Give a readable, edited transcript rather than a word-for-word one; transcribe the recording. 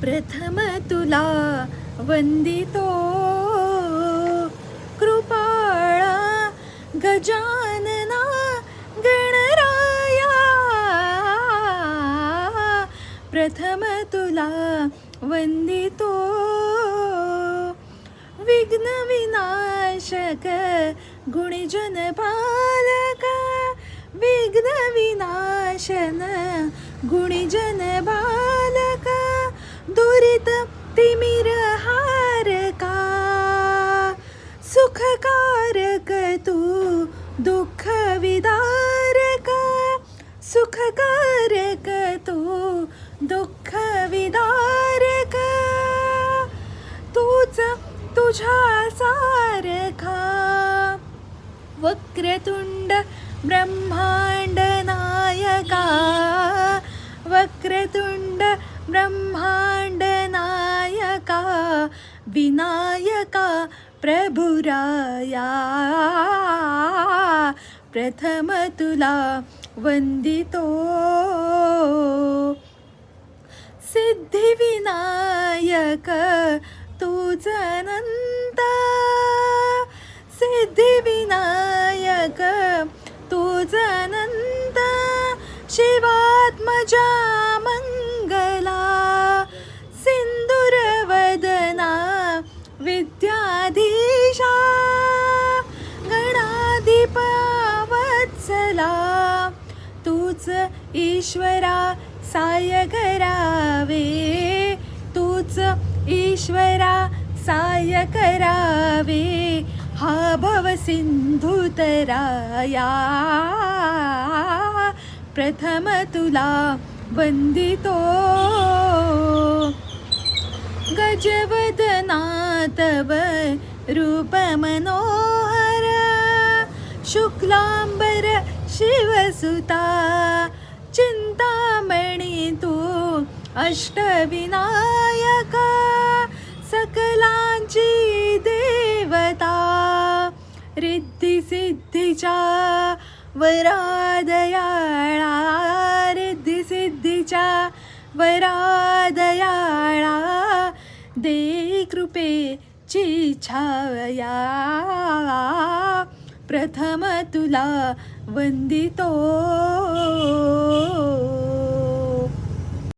प्रथम तुला वंदितो कृपाळा गजानना गणराया. प्रथम तुला वंदितो विघ्न विनाशक गुणीजन पालक. विघ्न विनाशन गुणीजन बालक. दुरित तिमिर हारका सुखकारक तू दुःख विदारक. सुखकारक तू दुःख विदारक. तूच तुझ्या सारखा वक्रतुंड ब्रह्मांड नायका. वक्रतुंड ब्रह्मांड नायका विनायका प्रभुराया. प्रथम तुला वंदितो सिद्धिविनायक तूच अनंत. सिद्धिविनायक तूच अनंत. शिवात्मजा मंगला सिंदूरवदना विद्याधीशा. गणाधिप वत्सला तूच ईश्वरा साय करावे. तूच ईश्वरा साय करावे. हा भव सिंधू तराया. प्रथम तुला वंदितो गजवदना तव रूप मनोहर. शुक्लांबर शिवसुता चिंतामणी तू अष्टविनायक. सकलांची देवता रिद्धी सिद्धीच्या वरादयाळा. रिद्धी सिद्धीच्या वरादयाळा. दे कृपेची छाया. प्रथम तुला वंदितो.